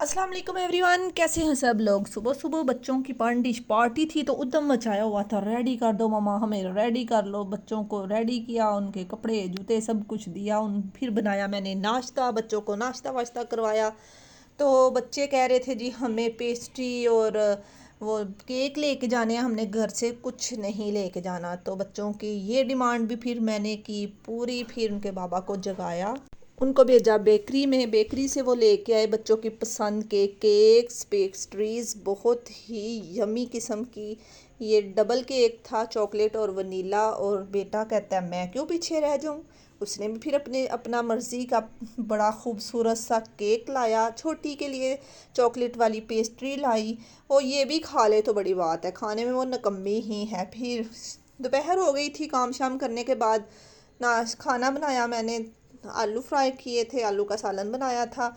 अस्सलाम वालेकुम एवरीवन, कैसे हैं सब लोग। सुबह सुबह बच्चों की पार्टी थी तो उद्दम मचाया हुआ था। रेडी कर दो मम्मा, हमें रेडी कर लो। बच्चों को रेडी किया, उनके कपड़े जूते सब कुछ दिया। फिर बनाया मैंने नाश्ता, बच्चों को नाश्ता वाश्ता करवाया। तो बच्चे कह रहे थे जी हमें पेस्ट्री और वो केक लेके जाने हैं, हमने घर से कुछ नहीं लेके जाना। तो बच्चों की ये डिमांड भी फिर मैंने की पूरी। फिर उनके बाबा को जगाया, उनको भेजा बेकरी में। बेकरी से वो लेके आए बच्चों की पसंद के केक्स, पेस्ट्रीज़, बहुत ही यमी किस्म की। ये डबल केक था, चॉकलेट और वनीला। और बेटा कहता है मैं क्यों पीछे रह जाऊं। उसने भी फिर अपना मर्ज़ी का बड़ा खूबसूरत सा केक लाया। छोटी के लिए चॉकलेट वाली पेस्ट्री लाई। और ये भी खा ले तो बड़ी बात है, खाने में वो नकम्मी ही है। फिर दोपहर हो गई थी, काम शाम करने के बाद ना खाना बनाया मैंने। आलू फ्राई किए थे, आलू का सालन बनाया था।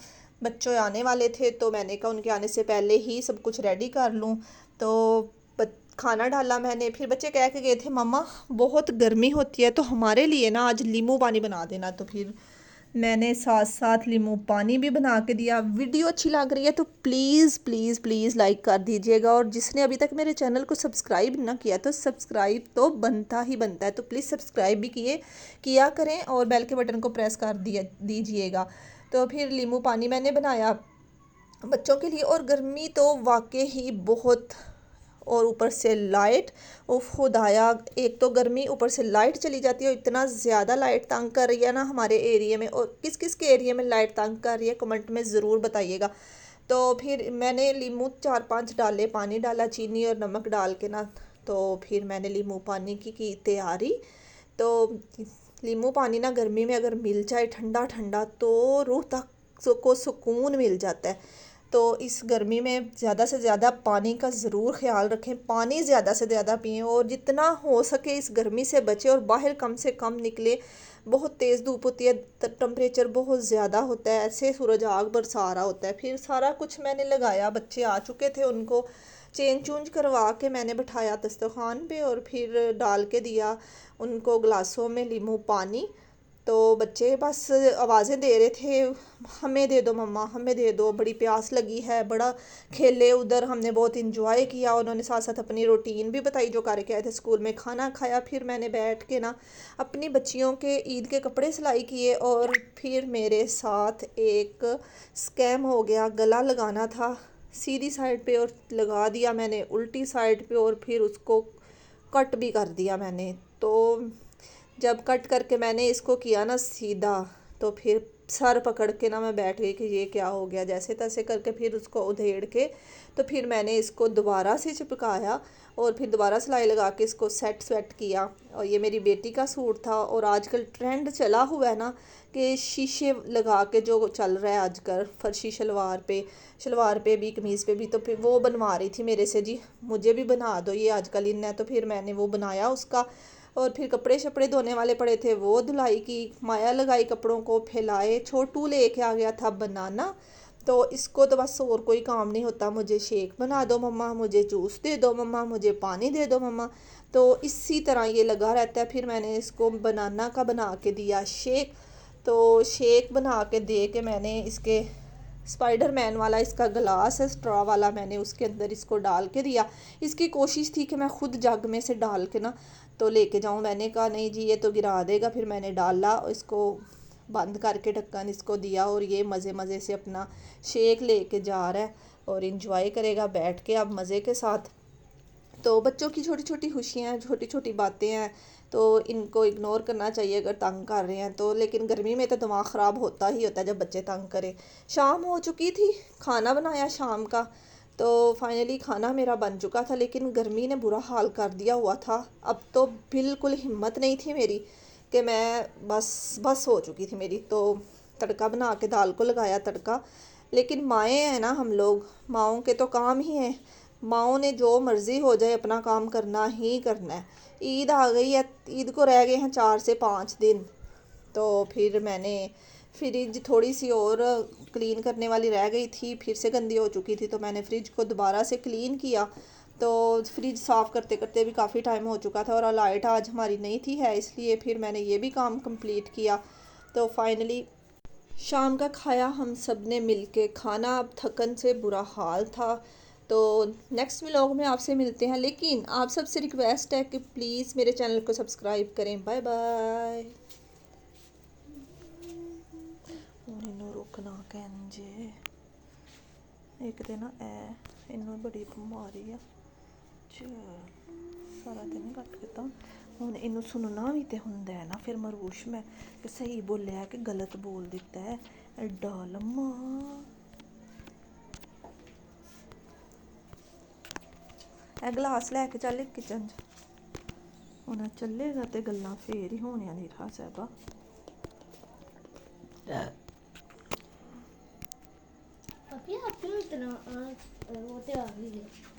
बच्चों आने वाले थे तो मैंने कहा उनके आने से पहले ही सब कुछ रेडी कर लूँ। तो खाना डाला मैंने। फिर बच्चे कह के गए थे मम्मा बहुत गर्मी होती है तो हमारे लिए ना आज नींबू पानी बना देना। तो फिर मैंने साथ साथ नींबू पानी भी बना के दिया। वीडियो अच्छी लग रही है तो प्लीज़ प्लीज़ प्लीज़ लाइक कर दीजिएगा। और जिसने अभी तक मेरे चैनल को सब्सक्राइब ना किया तो सब्सक्राइब तो बनता ही बनता है, तो प्लीज़ सब्सक्राइब भी किया करें और बेल के बटन को प्रेस कर दिया दीजिएगा। तो फिर नींबू पानी मैंने बनाया बच्चों के लिए। और गर्मी तो वाकई ही बहुत, और ऊपर से लाइट, उफ खुदाया। एक तो गर्मी, ऊपर से लाइट चली जाती है। इतना ज़्यादा लाइट तंग कर रही है ना हमारे एरिया में। और किस किस के एरिया में लाइट तंग कर रही है कमेंट में ज़रूर बताइएगा। तो फिर मैंने नींबू 4-5 डाले, पानी डाला, चीनी और नमक डाल के ना। तो फिर मैंने नींबू पानी की तैयारी। तो नींबू पानी ना गर्मी में अगर मिल जाए ठंडा ठंडा तो रूह तक को सुकून मिल जाता है। तो इस गर्मी में ज़्यादा से ज़्यादा पानी का ज़रूर ख्याल रखें, पानी ज़्यादा से ज़्यादा पिएं और जितना हो सके इस गर्मी से बचें और बाहर कम से कम निकले। बहुत तेज़ धूप होती है, टेम्परेचर बहुत ज़्यादा होता है, ऐसे सूरज आग बरसा रहा होता है। फिर सारा कुछ मैंने लगाया, बच्चे आ चुके थे, उनको चेंज चूंज करवा के मैंने बिठाया दस्तरखान पे और फिर डाल के दिया उनको गिलासों में नींबू पानी। तो बच्चे बस आवाज़ें दे रहे थे हमें दे दो मम्मा, हमें दे दो, बड़ी प्यास लगी है। बड़ा खेले उधर, हमने बहुत इंजॉय किया। उन्होंने साथ साथ अपनी रूटीन भी बताई जो करके आए थे स्कूल में। खाना खाया, फिर मैंने बैठ के ना अपनी बच्चियों के ईद के कपड़े सिलाई किए। और फिर मेरे साथ एक स्कैम हो गया, गला लगाना था सीधी साइड पे और लगा दिया मैंने उल्टी साइड पे, और फिर उसको कट भी कर दिया मैंने। तो जब कट करके मैंने इसको किया ना सीधा, तो फिर सर पकड़ के ना मैं बैठ गई कि ये क्या हो गया। जैसे तैसे करके फिर उसको उधेड़ के तो फिर मैंने इसको दोबारा से चिपकाया और फिर दोबारा सिलाई लगा के इसको सेट स्वेट किया। और ये मेरी बेटी का सूट था। और आजकल ट्रेंड चला हुआ है ना कि शीशे लगा के जो चल रहा है आजकल फर्शी शलवार पे भी, कमीज़ पे भी। तो फिर वो बनवा रही थी मेरे से, जी मुझे भी बना दो, ये आजकल इन है। तो फिर मैंने वो बनाया उसका। और फिर कपड़े शपड़े धोने वाले पड़े थे, वो धुलाई की, माया लगाई, कपड़ों को फैलाए। छोटू लेके आ गया था बनाना। तो इसको तो बस और कोई काम नहीं होता, मुझे शेक बना दो मम्मा, मुझे जूस दे दो मम्मा, मुझे पानी दे दो मम्मा। तो इसी तरह ये लगा रहता है। फिर मैंने इसको बनाना का बना के दिया शेक। तो शेक बना के दे के मैंने इसके स्पाइडरमैन वाला इसका गिलास है स्ट्रॉ वाला, मैंने उसके अंदर इसको डाल के दिया। इसकी कोशिश थी कि मैं खुद जग में से डाल के ना तो लेके जाऊँ। मैंने कहा नहीं जी ये तो गिरा देगा। फिर मैंने डाला, इसको बंद करके ढक्कन इसको दिया और ये मज़े मज़े से अपना शेक लेके जा रहा है और इंजॉय करेगा बैठ के अब मज़े के साथ। तो बच्चों की छोटी छोटी खुशियाँ, छोटी छोटी बातें हैं, तो इनको इग्नोर करना चाहिए अगर तंग कर रहे हैं तो। लेकिन गर्मी में तो दिमाग ख़राब होता ही होता है जब बच्चे तंग करें। शाम हो चुकी थी, खाना बनाया शाम का। तो फाइनली खाना मेरा बन चुका था, लेकिन गर्मी ने बुरा हाल कर दिया हुआ था। अब तो बिल्कुल हिम्मत नहीं थी मेरी कि मैं बस हो चुकी थी मेरी। तो तड़का बना के दाल को लगाया तड़का। लेकिन माएँ हैं ना हम लोग, माओं के तो काम ही हैं। माओं ने जो मर्ज़ी हो जाए अपना काम करना ही करना है। ईद आ गई है, ईद को रह गए हैं 4 से 5 दिन। तो फिर मैंने फ्रिज थोड़ी सी और क्लीन करने वाली रह गई थी, फिर से गंदी हो चुकी थी। तो मैंने फ्रिज को दोबारा से क्लीन किया। तो फ्रिज साफ़ करते करते भी काफ़ी टाइम हो चुका था और लाइट आज हमारी नहीं थी है, इसलिए फिर मैंने ये भी काम कंप्लीट किया। तो फाइनली शाम का खाया हम सब ने मिल के खाना, अब थकन से बुरा हाल था। तो नेक्स्ट व्लॉग में आपसे मिलते हैं, लेकिन आप सबसे रिक्वेस्ट है कि प्लीज़ मेरे चैनल को सब्सक्राइब करें। Bye bye. ਹੁਣ ਇਹਨੂੰ ਰੋਕਣਾ ਕਹਿੰਜੇ ਇੱਕ ਤੇ ਨਾ ਇਹਨੂੰ ਬੜੀ ਬਿਮਾਰੀ ਆ ਚਲ ਸਾਰਾ ਦਿਨ ਹੀ ਕੱਟ ਦਿੱਤਾ। ਹੁਣ ਇਹਨੂੰ ਸੁਣਨਾ ਵੀ ਤੇ ਹੁੰਦਾ ਹੈ ਨਾ, ਫਿਰ ਮਰੂਸ਼ ਮੈਂ ਕਿ ਸਹੀ ਬੋਲਿਆ ਕਿ ਗਲਤ ਬੋਲ ਦਿੱਤਾ ਹੈ। ਐਡਾ ਲੰਮਾ ਇਹ ਗਲਾਸ ਲੈ ਕੇ ਚੱਲ ਕਿਚਨ 'ਚ, ਹੁਣ ਚੱਲੇਗਾ ਤੇ ਗੱਲਾਂ ਫੇਰ ਹੀ ਹੋਣੀਆਂ ਨੇ ਰਾਹ ਸਾਹਿਬਾ। पापी आप क्यों इतना वो तो आ गई है।